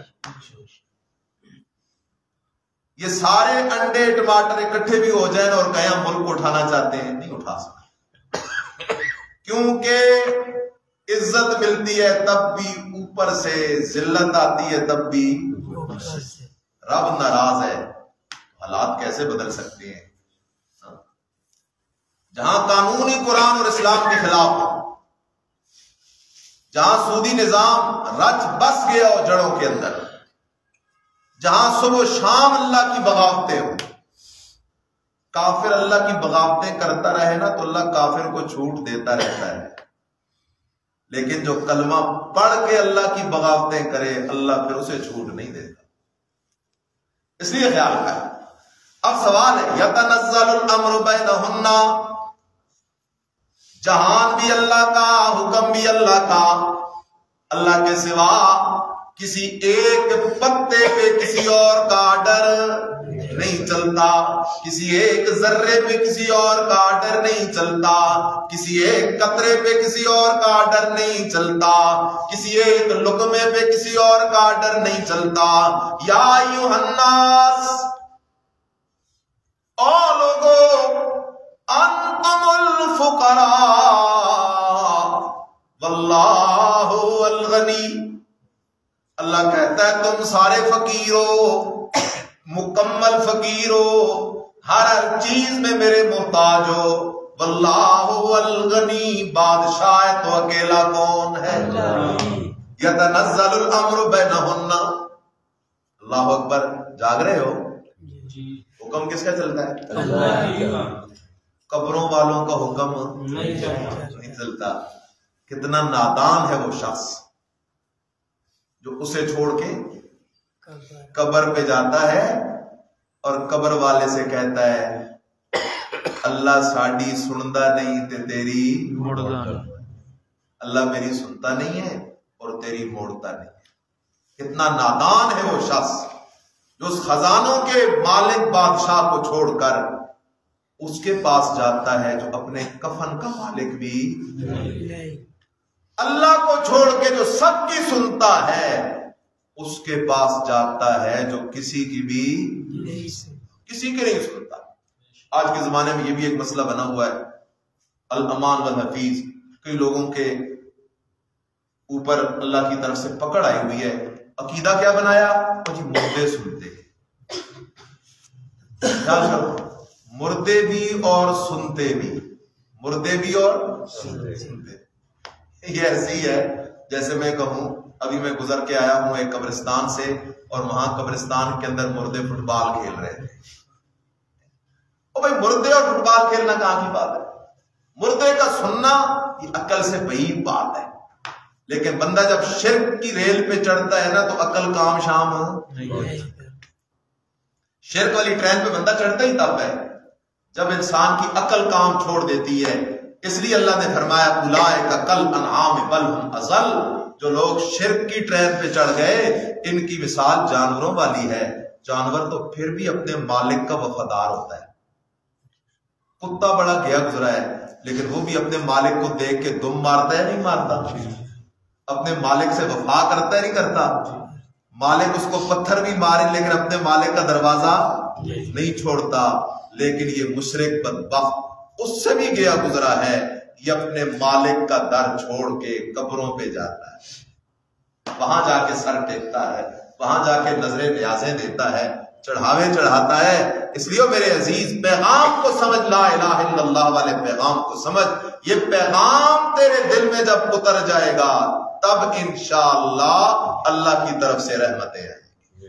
یہ سارے انڈے ٹماٹر اکٹھے بھی ہو جائیں اور کہیں ہم ملک کو اٹھانا چاہتے ہیں, نہیں اٹھا سکتے. کیونکہ عزت ملتی ہے تب بھی اوپر سے, ذلت آتی ہے تب بھی اوپر سے. رب ناراض ہے, حالات کیسے بدل سکتے ہیں؟ جہاں قانونی قرآن اور اسلام کے خلاف ہو, جہاں سودی نظام رچ بس گیا ہو جڑوں کے اندر, جہاں صبح و شام اللہ کی بغاوتیں ہوں. کافر اللہ کی بغاوتیں کرتا رہے نا تو اللہ کافر کو چھوٹ دیتا رہتا ہے, لیکن جو کلمہ پڑھ کے اللہ کی بغاوتیں کرے اللہ پھر اسے چھوٹ نہیں دیتا. اس لیے خیال کر. اب سوال ہے یتنزل الامر بینہن, جہان بھی اللہ کا, حکم بھی اللہ کا. اللہ کے سوا کسی ایک پتے پہ کسی اور کا آرڈر نہیں چلتا, کسی ایک ذرے پہ کسی اور کا آرڈر نہیں چلتا, کسی ایک قطرے پہ کسی اور کا آرڈر نہیں چلتا, کسی ایک لقمے پہ کسی اور کا آرڈر نہیں چلتا. یا ایھا الناس, او لوگو, انتم الفقراء واللہ الغنی. اللہ کہتا ہے تم سارے فقیر ہو, مکمل فقیر ہو, ہر چیز میں میرے محتاج ہو. واللہ الغنی, بادشاہ ہے تو اکیلا کون ہے؟ یتنزل الامر بینہن. اللہ اکبر. جاگ رہے ہو؟ حکم کس کا چلتا ہے؟ قبروں والوں کا حکم نہیں چلتا. کتنا نادان ہے وہ شخص جو اسے چھوڑ کے قبر پہ جاتا ہے اور قبر والے سے کہتا ہے اللہ ساڈی سندا نہیں تے تیری موڑدا. اللہ میری سنتا نہیں ہے اور تیری موڑتا نہیں ہے. کتنا نادان ہے وہ شخص جو اس خزانوں کے مالک بادشاہ کو چھوڑ کر اس کے پاس جاتا ہے جو اپنے کفن کا مالک بھی نہیں. اللہ کو چھوڑ کے جو سب کی سنتا ہے اس کے پاس جاتا ہے جو کسی کی بھی نہیں سنتا. آج کے زمانے میں یہ بھی ایک مسئلہ بنا ہوا ہے الامان والحفیظ، کئی لوگوں کے اوپر اللہ کی طرف سے پکڑ آئی ہوئی ہے، عقیدہ کیا بنایا؟ جی مردے سنتے، خیال کرو، مردے بھی اور سنتے بھی، مردے بھی اور سنتے۔ یہ ایسی ہے جیسے میں کہوں ابھی میں گزر کے آیا ہوں ایک قبرستان سے، اور وہاں قبرستان کے اندر مردے فٹ بال کھیل رہے تھے۔ او بھائی مردے اور فٹ بال کھیلنا کہاں کی بات ہے؟ مردے کا سننا یہ عقل سے بعید بات ہے، لیکن بندہ جب شرک کی ریل پہ چڑھتا ہے نا تو عقل کام شام شرک والی ٹرین پہ بندہ چڑھتا ہی تب ہے جب انسان کی عقل کام چھوڑ دیتی ہے۔ اس لیے اللہ نے فرمایا اولئک کالانعام بل ہم اضل، جو لوگ شرک کی ٹرین پہ چڑھ گئے ان کی مثال جانوروں والی ہے۔ جانور تو پھر بھی اپنے مالک کا وفادار ہوتا ہے، کتا بڑا گیا گزرا ہے لیکن وہ بھی اپنے مالک کو دیکھ کے دم مارتا ہے نہیں مارتا؟ اپنے مالک سے وفا کرتا ہے نہیں کرتا؟ مالک اس کو پتھر بھی مارے لیکن اپنے مالک کا دروازہ نہیں چھوڑتا۔ لیکن یہ مشرک بدبخت اس سے بھی گیا گزرا ہے، یہ اپنے مالک کا در چھوڑ کے قبروں پہ جاتا ہے، وہاں جا کے سر ٹیکتا ہے، وہاں جا کے نظریں نیازیں دیتا ہے، چڑھاوے چڑھاتا ہے۔ اس لیے میرے عزیز پیغام کو سمجھ، لا الہ الا اللہ والے پیغام کو سمجھ، یہ پیغام تیرے دل میں جب اتر جائے گا تب انشاءاللہ اللہ کی طرف سے رحمتیں آئیں گی۔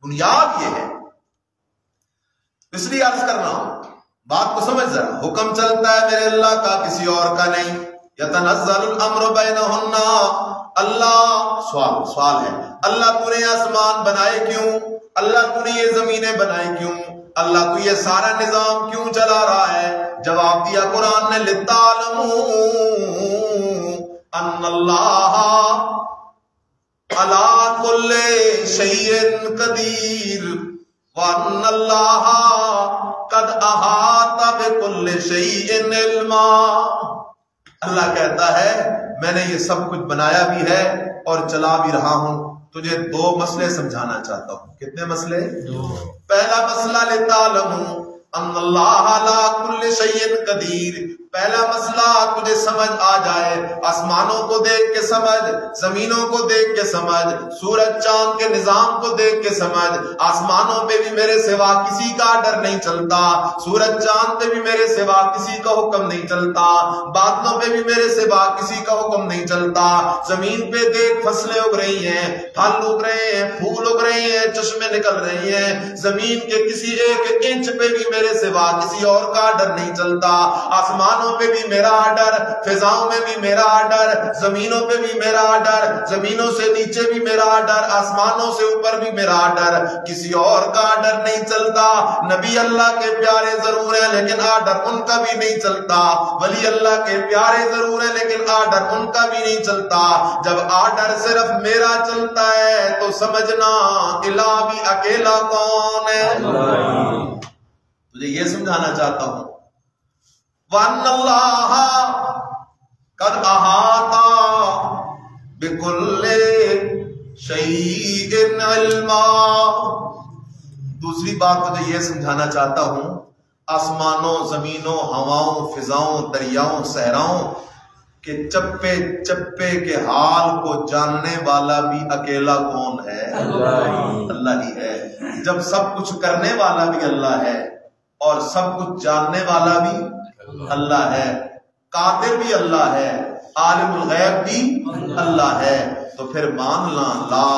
بنیاد یہ ہے، اس لیے عرض کر رہا ہوں بات کو سمجھ ذرا، حکم چلتا ہے میرے اللہ کا کسی اور کا نہیں۔ یتنزل الامر بینہن، اللہ سوال ہے، اللہ تو نے آسمان بنائے کیوں؟ اللہ تو نے یہ زمینیں بنائی کیوں؟ اللہ تو یہ سارا نظام کیوں چلا رہا ہے؟ جواب دیا قرآن نے لِتَعْلَمُوا ان اللہ علی کل شیء قدیر وان اللہ قد احاط بكل شیء علما۔ اللہ کہتا ہے میں نے یہ سب کچھ بنایا بھی ہے اور چلا بھی رہا ہوں۔ تجھے دو مسئلے سمجھانا چاہتا ہوں۔ کتنے مسئلے؟ دو۔ پہلا مسئلہ لِتَعْلَمُوا ان اللہ علی کل شیء قدیر، پہلا مسئلہ تجھے سمجھ آ جائے، آسمانوں کو دیکھ کے سمجھ، زمینوں کو دیکھ کے سمجھ، سورج چاند کے نظام کو دیکھ کے سمجھ۔ آسمانوں پہ بھی میرے سوا کسی کا ڈر نہیں چلتا، سورج چاند پہ بھی میرے سوا کسی کا حکم نہیں چلتا، بادلوں پہ بھی میرے سوا کسی کا حکم نہیں چلتا۔ زمین پہ دیکھ فصلیں اگ رہی ہیں، پھل اگ رہے ہیں، پھول اگ رہے ہیں، چشمے نکل رہے ہیں، زمین کے کسی ایک انچ پہ بھی میرے سوا کسی اور کا ڈر نہیں چلتا۔ آسمانوں پہ بھی میرا ڈر، فضاؤں میں بھی میرا ڈر، زمینوں پہ بھی میرا ڈر، زمینوں سے نیچے بھی میرا ڈر، آسمانوں سے اوپر بھی میرا ڈر، کسی اور کا ڈر نہیں چلتا۔ نبی اللہ کے پیارے ضرور ہیں لیکن آڈر ان کا بھی نہیں چلتا، ولی اللہ کے پیارے ضرور ہیں لیکن آڈر ان کا بھی نہیں چلتا۔ جب آڈر صرف میرا چلتا ہے تو سمجھنا الہ بھی اکیلا کون ہے؟ تجھے یہ سمجھانا چاہتا ہوں وَأَنَّ اللَّهَ قَدْ أَحَاطَ بِكُلِّ شَيْءٍ عِلْمًا۔ دوسری بات تجھے یہ سمجھانا چاہتا ہوں، آسمانوں، زمینوں، ہواؤں، فضاؤں، دریاؤں، صحراؤں کے چپے چپے کے حال کو جاننے والا بھی اکیلا کون ہے؟ اللہ ہی ہے۔ جب سب کچھ کرنے والا بھی اللہ ہے اور سب کچھ جاننے والا بھی اللہ ہے، قادر بھی اللہ ہے، عالم الغیب بھی اللہ ہے، تو پھر مان لا لا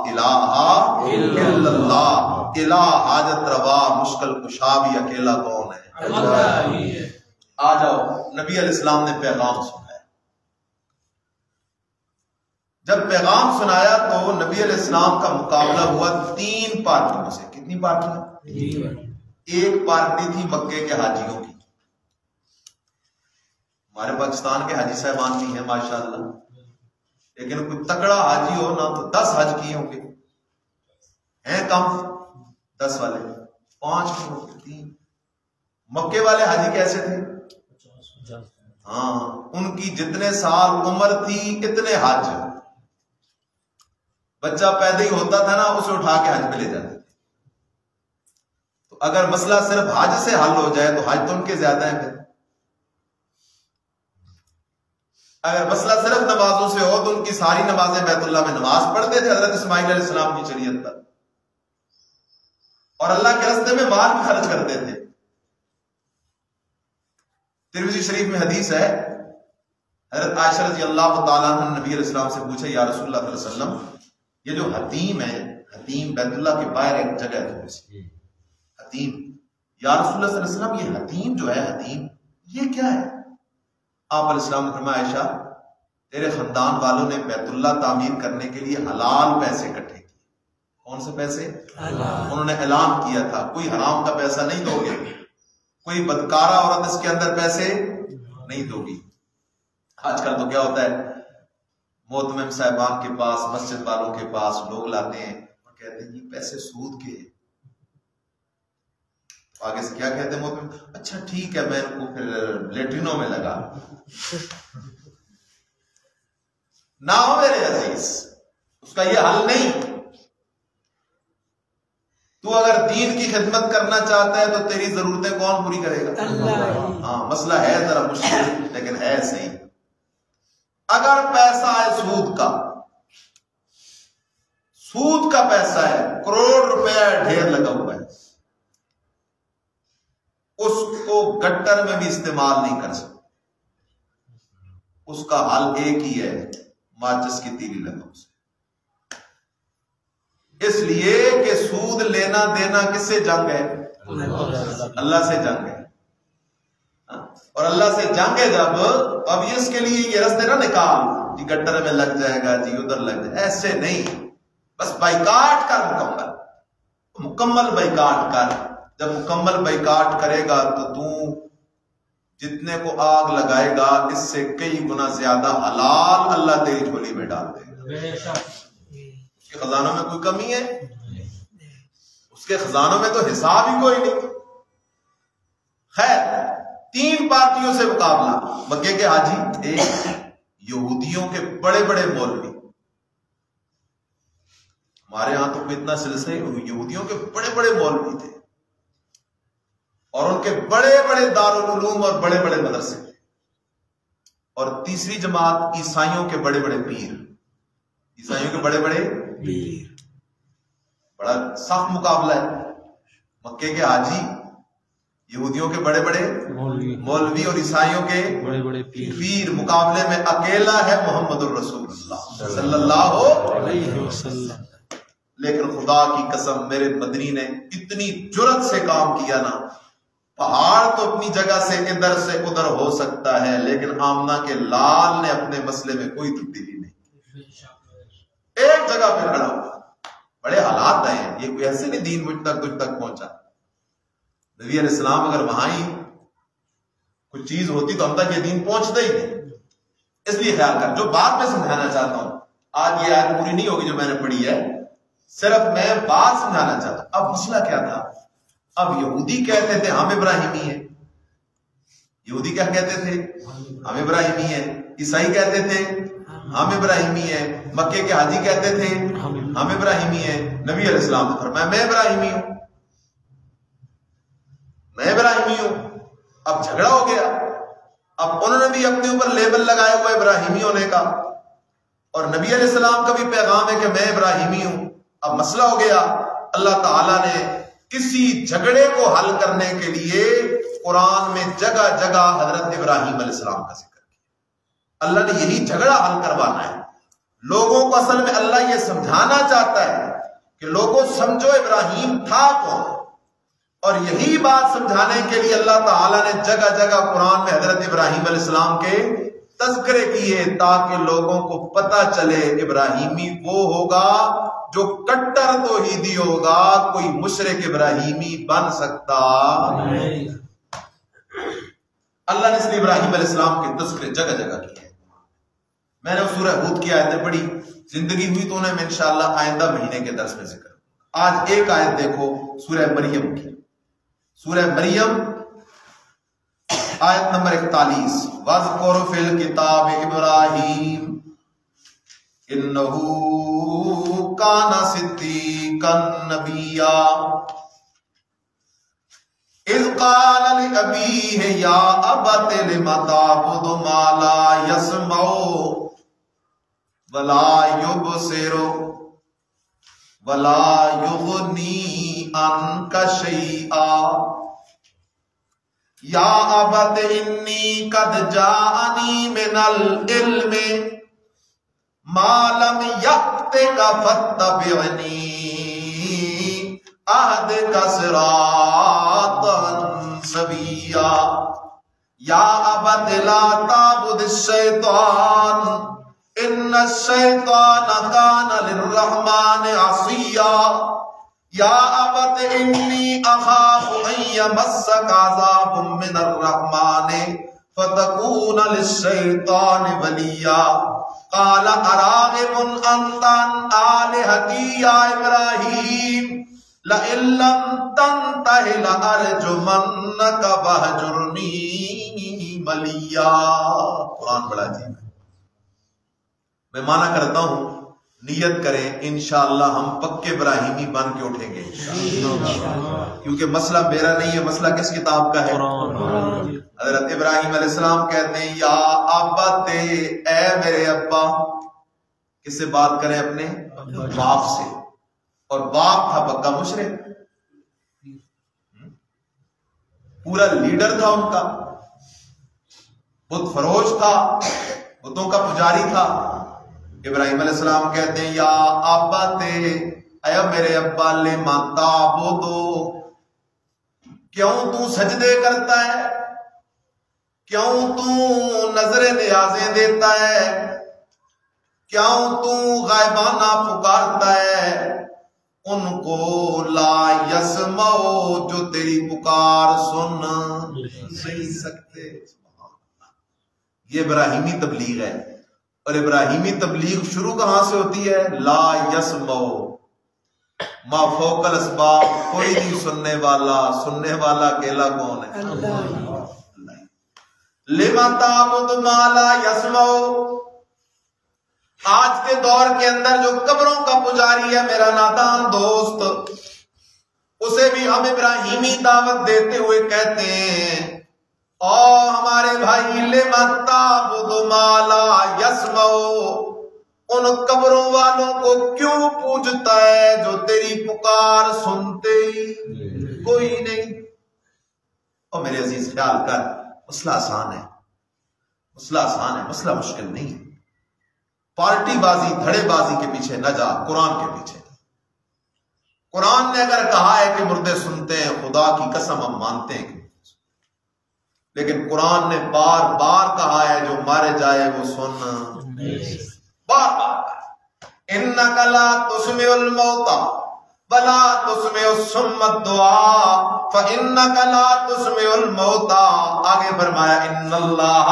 الہ الا اللہ، الہ حاجت روا مشکل کشا بھی اکیلا کون ہے؟ اللہ ہی ہے۔ آ جاؤ، نبی علیہ السلام نے پیغام سنایا۔ جب پیغام سنایا تو نبی علیہ السلام کا مقابلہ ہوا 3 پارٹیوں سے۔ کتنی پارٹیاں؟ ایک پارٹی تھی مکے کے حاجیوں کی، ہمارے پاکستان کے حاجی صاحبان بھی ہیں ماشاءاللہ، لیکن کوئی تکڑا حاجی ہو نا تو 10 حج کیے ہوں گے، ہیں کم 10 والے 5 3۔ مکے والے حاجی کیسے تھے؟ ہاں، ان کی جتنے سال عمر تھی اتنے حج، بچہ پیدا ہی ہوتا تھا نا اسے اٹھا کے حج پہ لے جاتے تھے۔ تو اگر مسئلہ صرف حج سے حل ہو جائے تو حج تو ان کے زیادہ ہیں پھر۔ اگر مسئلہ صرف نمازوں سے ہو تو ان کی ساری نمازیں بیت اللہ میں نماز پڑھتے تھے حضرت اسماعیل علیہ السلام کی شریعت پر، اور اللہ کے راستے میں مال بھی خرچ کرتے تھے۔ ترمذی شریف میں حدیث ہے، حضرت عائشہ رضی اللہ تعالیٰ عنہ نبی علیہ السلام سے پوچھے یا رسول اللہ صلی اللہ علیہ وسلم، یہ جو حتیم ہے، حتیم بیت اللہ کے باہر ایک جگہ ہے تھوڑی سی، حتیم، یا رسول اللہ صلی اللہ علیہ وسلم یہ حتیم جو ہے، حتیم یہ کیا ہے؟ آپ علیہ السلام نے فرمایا عائشہ تیرے خاندان والوں نے بیت اللہ تعمیر کرنے کے لیے حلال پیسے اکٹھے کیے۔ کون سے پیسے؟ انہوں نے اعلان کیا تھا کوئی حرام کا پیسہ نہیں دو گے، کوئی بدکارہ عورت اس کے اندر پیسے نہیں دو گی۔ آج کل تو کیا ہوتا ہے، محتمم صاحبان کے پاس، مسجد والوں کے پاس لوگ لاتے ہیں اور کہتے ہیں یہ پیسے سود کے ہیں، آگے سے کیا کہتے ہیں محتمم، اچھا ٹھیک ہے میں ان کو پھر لیٹرینوں میں لگا۔ نہ ہو میرے عزیز، اس کا یہ حل نہیں۔ تو اگر دین کی خدمت کرنا چاہتا ہے تو تیری ضرورتیں کون پوری کرے گا؟ ہاں مسئلہ ہے ذرا مشکل لیکن ہے صحیح۔ اگر پیسہ ہے سود کا پیسہ ہے، کروڑ روپے ڈھیر لگا ہوا ہے، اس کو گٹر میں بھی استعمال نہیں کر سکتے، اس کا حل ایک ہی ہے، ماچس کی تیلی لگاؤ اسے۔ اس لیے کہ سود لینا دینا کس سے جنگ ہے؟ اللہ سے جنگ ہے، اور اللہ سے جنگ ہے جب، اب اس کے لیے یہ رستے نہ نکال جی گٹر میں لگ جائے گا جی ادھر لگ جائے گا، ایسے نہیں، بس بائیکاٹ کر، مکمل بائیکاٹ کر۔ جب مکمل بائیکاٹ کرے گا تو جتنے کو آگ لگائے گا اس سے کئی گنا زیادہ حلال اللہ تیری جھولی میں ڈال دے گا۔ اس کے خزانوں میں کوئی کمی ہے؟ اس کے خزانوں میں تو حساب ہی کوئی نہیں۔ خیر، 3 پارٹیوں سے مقابلہ، مکے کے حاجی ایک، یہودیوں کے بڑے بڑے مولوی، ہمارے ہاں تو اتنا سلسلہ، یہودیوں کے بڑے بڑے مولوی تھے اور ان کے بڑے بڑے دارالعلوم اور بڑے بڑے مدرسے تھے، اور تیسری جماعت عیسائیوں کے بڑے بڑے پیر، عیسائیوں کے بڑے بڑے پیر، بڑا سخت مقابلہ ہے۔ مکے کے حاجی، یہودیوں کے بڑے بڑے مولوی اور عیسائیوں کے بڑے بڑے پیر، مقابلے میں اکیلا ہے محمد الرسول اللہ صلی اللہ علیہ وسلم۔ لیکن خدا کی قسم میرے مدنی نے اتنی جرت سے کام کیا نا، پہاڑ تو اپنی جگہ سے ادھر سے ادھر ہو سکتا ہے لیکن آمنہ کے لال نے اپنے مسئلے میں کوئی تبدیلی نہیں، ایک جگہ پہ کھڑا ہوا۔ بڑے حالات آئے ہیں، یہ کوئی ایسے نہیں دین مجھ تک پہنچا۔ نبی علیہ السلام اگر وہاں ہی کچھ چیز ہوتی تو ہم تک یہ دین پہنچتا ہی نہیں۔ اس لیے خیال کر، جو بات میں سمجھانا چاہتا ہوں، آج یہ آیت پوری نہیں ہوگی جو میں نے پڑھی ہے، صرف میں بات سمجھانا چاہتا ہوں۔ اب مسئلہ کیا تھا؟ اب یہودی کہتے تھے ہم ابراہیمی ہیں، یہودی کیا کہتے تھے؟ ہم ابراہیمی ہیں۔ عیسائی کہتے تھے ہم ابراہیمی ہیں۔ مکے کے حاجی کہتے تھے ہم ابراہیمی ہیں۔ نبی علیہ السلام نے فرمایا میں ابراہیمی ہوں، میں ابراہیمی ہوں۔ اب جھگڑا ہو گیا، اب انہوں نے بھی اپنے اوپر لیبل لگایا ہوا ابراہیمی ہونے کا، اور نبی علیہ السلام کا بھی پیغام ہے کہ میں ابراہیمی ہوں۔ اب مسئلہ ہو گیا، اللہ تعالیٰ نے کسی جھگڑے کو حل کرنے کے لیے قرآن میں جگہ جگہ حضرت ابراہیم علیہ السلام کا ذکر کیا۔ اللہ نے یہی جھگڑا حل کروانا ہے۔ لوگوں کو اصل میں اللہ یہ سمجھانا چاہتا ہے کہ لوگوں سمجھو ابراہیم تھا کون، اور یہی بات سمجھانے کے لیے اللہ تعالیٰ نے جگہ جگہ قرآن میں حضرت ابراہیم علیہ السلام کے تذکرے کیے، تاکہ لوگوں کو پتہ چلے ابراہیمی وہ ہوگا جو کٹر توحیدی ہوگا، کوئی مشرک ابراہیمی بن سکتا نہیں۔ اللہ نے اس لیے ابراہیم علیہ السلام کے تذکرے جگہ جگہ کیے۔ میں نے سورہ ہود کی آیتیں پڑھی، زندگی ہوئی تو انہیں میں انشاءاللہ آئندہ مہینے کے درس میں ذکر۔ آج ایک آیت دیکھو سورہ مریم کی، سورہ مریم آیت نمبر 41، وَاذْكُرْ فِي الْكِتَابِ إِبْرَاهِيمَ إِنَّهُ كَانَ صِدِّيقًا نَبِيًّا إِذْ قال لأبیہ یا ابت لم تعبد ما لا يسمع ولا يبصر ولا يغنی عنک شیئا یا ابت انی قد جاءنی من العلم ما لم یأتک فاتبعنی اہدک صراطا سویا یا ابت لا تعبد الشیطان ان الشیطان کان للرحمن عصیا یا ابت انی اخاف ان یمسک عذاب من الرحمن فتکون للشیطان ولیا قال اراغب انت عن آلہتی یا ابراہیم لئن لم تنتہ لأرجمنک وہجرنی ملیا. قرآن بڑا عجیب ہے. میں مانا کرتا ہوں نیت کریں انشاءاللہ ہم پکے ابراہیمی بن کے اٹھیں گے کیونکہ مسئلہ میرا نہیں ہے, مسئلہ کس کتاب کا ہے؟ حضرت ابراہیم علیہ السلام کہتے ہیں یا ابت اے میرے ابا. کس سے بات کریں؟ اپنے باپ سے. اور باپ تھا پکا مشرک, پورا لیڈر تھا ان کا, بت فروش تھا, بتوں کا پجاری تھا. ابراہیم علیہ السلام کہتے ہیں یا ابت اے میرے ابا لما تعبد, کیوں تو سجدے کرتا ہے, کیوں تو نظر نیازیں دیتا ہے, کیوں تو غائبانہ پکارتا ہے ان کو لا یسمع جو تیری پکار سن نہیں سکتے. یہ ابراہیمی تبلیغ ہے. اور ابراہیمی تبلیغ شروع کہاں سے ہوتی ہے؟ لا یسمع ما فوق الاسباب, کوئی نہیں سننے والا, سننے والا اکیلا کون ہے؟ اللہ. لما تعبد ما لا یسمع. آج کے دور کے اندر جو قبروں کا پجاری ہے میرا نادان دوست, اسے بھی ہم ابراہیمی دعوت دیتے ہوئے کہتے ہیں او ہمارے بھائی لما تعبد ما لا یسمع, ان قبروں والوں کو کیوں پوجتا ہے جو تیری پکار سنتے کوئی نہیں. اور میرے عزیز خیال کر, مسئلہ آسان ہے, مسئلہ آسان ہے, مسئلہ مشکل نہیں ہے. پارٹی بازی دھڑے بازی کے پیچھے نہ جا, قرآن کے پیچھے. قرآن نے اگر کہا ہے کہ مردے سنتے ہیں, خدا کی قسم ہم مانتے ہیں, لیکن قرآن نے بار بار کہا ہے جو مارے جائے وہ سن, بار بار. انک لا تسمع الموتى ولا تسمع الصم الدعاء فانک لا تسمع الموتى. آگے فرمایا ان اللہ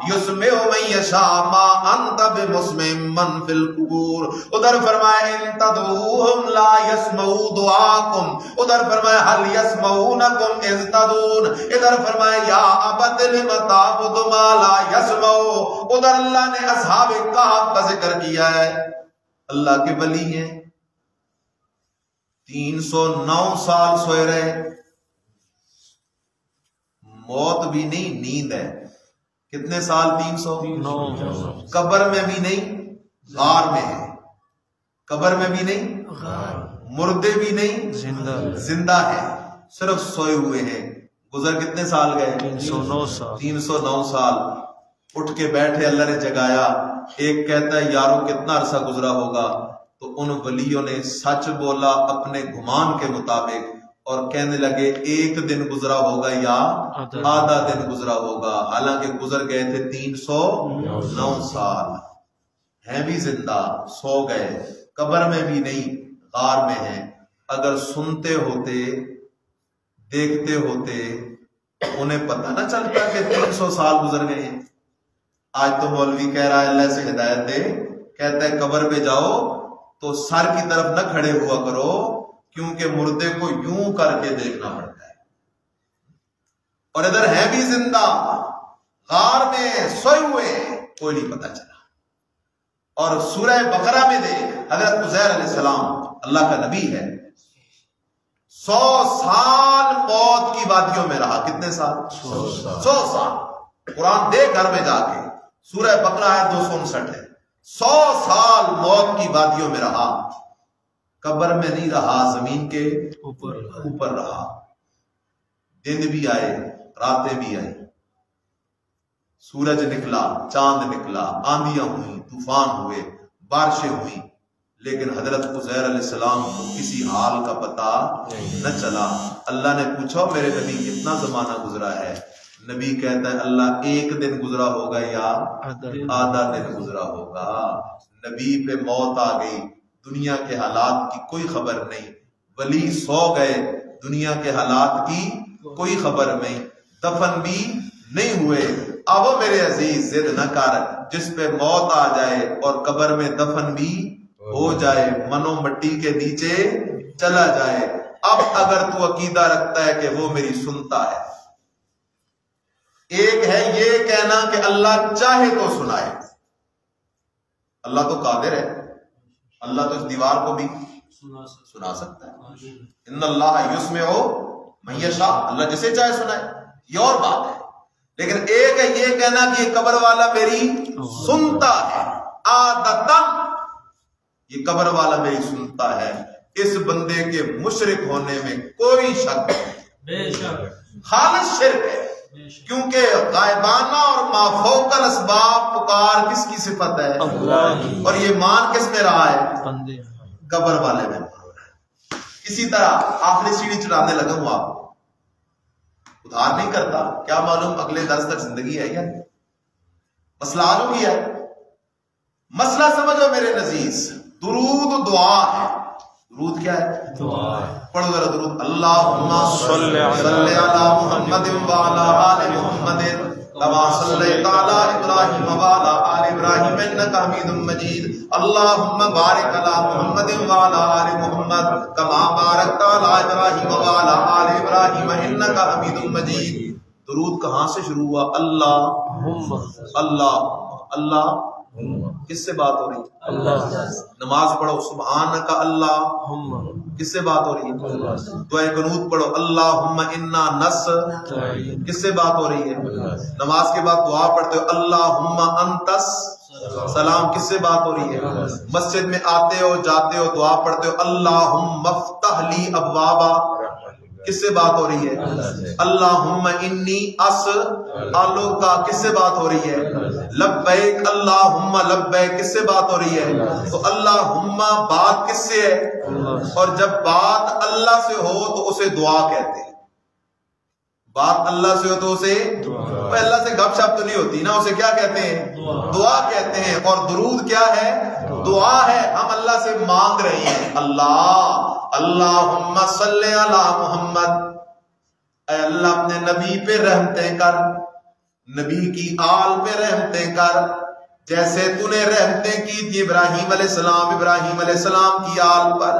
یسمع من یشاء ما انت بمسمع من فی القبور. ادھر فرمایا ان تدعوهم لا يسمعوا دعاءکم. ادھر فرمایا هل يسمعونکم اذ تدعون. ادھر فرمایا یا ابت لم تعبد ما لا يسمع. ادھر اللہ نے اصحاب کہف کا ذکر کیا ہے, اللہ کے ولی ہیں, 309 سال سوئے رہے, موت بھی نہیں نیند ہے. کتنے سال؟ 309. قبر میں بھی نہیں, غار میں ہے. قبر میں بھی نہیں, مردے بھی نہیں, زندہ ہے, صرف سوئے ہوئے ہیں. گزر کتنے سال گئے؟ 309 سال. اٹھ کے بیٹھے, اللہ نے جگایا. ایک کہتا ہے یارو کتنا عرصہ گزرا ہوگا, تو ان ولیوں نے سچ بولا اپنے گمان کے مطابق, اور کہنے لگے ایک دن گزرا ہوگا یا آدھا دن گزرا ہوگا. حالانکہ گزر گئے تھے 309 سال. ہیں بھی زندہ, سو گئے, قبر میں بھی نہیں, غار میں ہیں. اگر سنتے ہوتے, دیکھتے ہوتے, انہیں پتہ نہ چلتا کہ 300 سال گزر گئے ہیں. آج تو مولوی کہہ رہا ہے اللہ سے ہدایت دے, کہتا ہے قبر پہ جاؤ تو سر کی طرف نہ کھڑے ہوا کرو, کیونکہ مردے کو یوں کر کے دیکھنا پڑتا ہے. اور ادھر ہے بھی زندہ, غار میں سوئے ہوئے, کوئی نہیں پتہ چلا. اور سورہ بقرہ میں دیکھ, حضرت عزیر علیہ السلام اللہ کا نبی ہے, 100 سال موت کی وادیوں میں رہا. کتنے سال؟ 100 سال. قرآن دے گھر میں جا کے, سورہ بقرہ آیت 259 ہے. 100 سال موت کی وادیوں میں رہا. قبر میں نہیں رہا, زمین کے اوپر رہا. دن بھی آئے, راتیں بھی آئی, سورج نکلا, چاند نکلا, آندیاں ہوئیں, طوفان ہوئے, بارشیں ہوئیں, لیکن حضرت عزیر علیہ السلام کو کسی حال کا پتہ نہ چلا. اللہ نے پوچھا میرے نبی کتنا زمانہ گزرا ہے؟ نبی کہتا ہے اللہ ایک دن گزرا ہوگا یا آدھا دن گزرا ہوگا. نبی پہ موت آ گئی, دنیا کے حالات کی کوئی خبر نہیں. ولی سو گئے, دنیا کے حالات کی کوئی خبر نہیں. دفن بھی نہیں ہوئے. اب میرے عزیز ضد نہ کر, جس پہ موت آ جائے اور قبر میں دفن بھی ہو جائے, منو مٹی کے نیچے چلا جائے. اب اگر تو عقیدہ رکھتا ہے کہ وہ میری سنتا ہے, ایک ہے یہ کہنا کہ اللہ چاہے تو سنائے. اللہ تو قادر ہے, اللہ تو اس دیوار کو بھی سنا سکتا ہے. ان اللہ یسمع من یشاء, اللہ جسے چاہے سنائے, یہ اور بات ہے. لیکن ایک ہے یہ کہنا کہ یہ قبر والا میری سنتا ہے. عادتاً یہ قبر والا میری سنتا ہے, اس بندے کے مشرک ہونے میں کوئی شک نہیں, خالص شرک ہے. کیونکہ غائبانہ اور مافوق الاسباب پکار کس کی صفت ہے؟ اللہ. اور یہ مان کس میں رہا ہے؟ قبر والے میں. اسی طرح آخری سیڑھی چڑھانے لگا ہوں, آپ ادھار نہیں کرتا, کیا معلوم اگلے درس تک زندگی ہے یا نہیں. مسئلہ حل ہو گیا ہے. مسئلہ سمجھو میرے عزیز, درود دعا ہے. درود کیا ہے؟ دعا ہے. پڑھو ذرا درود. اللہم صلی علی محمد وعلی آل محمد کما صلیت علی ابراہیم وعلی آل ابراہیم انک حمید مجید. اللہم بارک علی محمد وعلی آل محمد کما بارکت علی ابراہیم وعلی آل ابراہیم انک حمید مجید. درود کہاں سے شروع ہوا؟ اللہ اللہ اللہ. کس سے بات ہو رہی ہے؟ اللہ. نماز پڑھو سبحانک اللہ, کس سے بات ہو رہی ہے؟ دعائے قنوت پڑھو اللہم انا نس, کس سے بات ہو رہی ہے؟ نماز کے بعد دعا پڑھتے ہو اللہم انتس سلام, کس سے بات ہو رہی ہے؟ مسجد میں آتے ہو جاتے ہو دعا پڑھتے ہو اللہم افتح لی ابوابا, کس سے بات ہو رہی ہے؟ اللہم انی اسألک, کس سے بات ہو رہی ہے؟ لبیک اللہم لبیک, کس سے بات ہو رہی ہے؟ تو اللہم بات کس سے ہے؟ اور جب بات اللہ سے ہو تو اسے دعا کہتے ہیں. بات اللہ سے ہو تو اسے اللہ سے گپ شپ تو نہیں ہوتی نا, اسے کیا کہتے ہیں؟ دعا کہتے ہیں. اور درود کیا ہے؟ دعا ہے. ہم اللہ سے مانگ رہے ہیں اللہ اللہم صلی علی محمد, اے اللہ اپنے نبی پہ رحمتیں کر, نبی کی آل پہ رحمتیں کر, جیسے تو نے رحمتیں کی تھی ابراہیم علیہ السلام کی آل پر.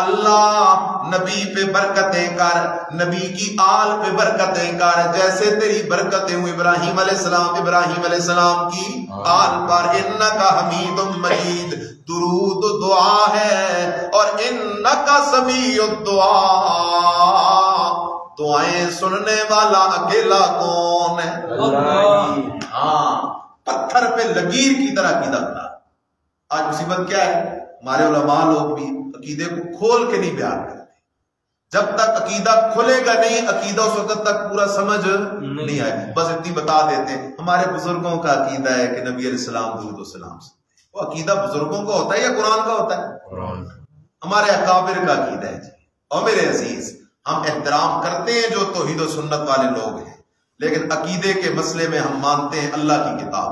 اللہ نبی پہ برکتیں کر, نبی کی آل پہ برکتیں کر, جیسے تیری برکتیں ہوئی ابراہیم علیہ السلام کی آل پر. انکا حمید مجید, درود دعا ہے. اور انکا سمیع الدعا, دعائیں سننے والا اکیلا کون ہے؟ اللہ. ہاں, پتھر پہ لکیر کی طرح عقیدہ بنا. آج مصیبت کیا ہے؟ ہمارے علماء لوگ بھی عقیدے کو کھول کے نہیں بیان کرتے. جب تک عقیدہ کھلے گا نہیں, عقیدہ اس وقت تک پورا سمجھ نہیں آئے. بس اتنی بتا دیتے ہیں ہمارے بزرگوں کا عقیدہ ہے کہ نبی علیہ السلام درود و سلام سے. وہ عقیدہ بزرگوں کا ہوتا ہے یا قرآن کا ہوتا ہے؟ ہمارے اکابر کا عقیدہ ہے جی. اور میرے عزیز, ہم احترام کرتے ہیں جو توحید و سنت والے لوگ ہیں, لیکن عقیدے کے مسئلے میں ہم مانتے ہیں اللہ کی کتاب,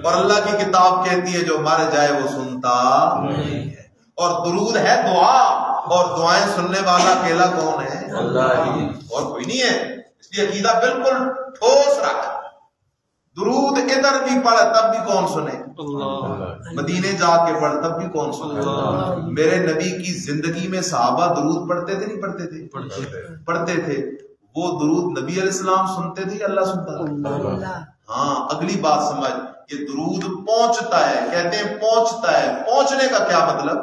اور اللہ کی کتاب کہتی ہے جو مر جائے وہ سنتا نہیں ہے. اور درود ہے دعا, اور دعائیں سننے والا اکیلا کون ہے؟ اللہ ہی, اور کوئی نہیں ہے. اس لیے عقیدہ بالکل ٹھوس رکھ. درود ادھر بھی پڑھ تب بھی کون سنے؟ مدینے جا کے پڑھ تب بھی کون سنے؟ میرے نبی کی زندگی میں صحابہ درود پڑھتے تھے نہیں پڑھتے تھے؟ پڑھتے تھے. وہ درود نبی علیہ السلام سنتے تھے یا اللہ سنتا تھا؟ ہاں, اگلی بات سمجھ, یہ درود پہنچتا ہے, کہتے ہیں پہنچتا ہے. پہنچنے کا کیا مطلب؟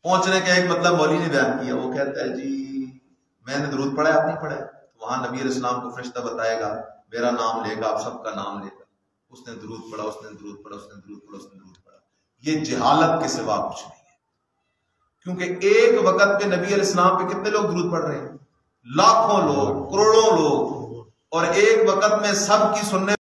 پہنچنے کا ایک مطلب مولوی نے بیان کیا، وہ کہتا ہے جی میں نے درود پڑھا ہے، آپ نہیں پڑھا ہے؟ تو وہاں نبی علیہ السلام کو فرشتہ بتائے گا، میرا نام لے گا، آپ سب کا نام لے گا، اس نے درود پڑھا، اس نے درود پڑھا، اس نے درود پڑھا، اس نے درود پڑھا۔ یہ جہالت کے سوا کچھ نہیں ہے، کیونکہ ایک وقت پہ نبی علیہ السلام پہ کتنے لوگ درود پڑھ رہے ہیں؟ لاکھوں لوگ، کروڑوں لوگ، اور ایک وقت میں سب کی سننے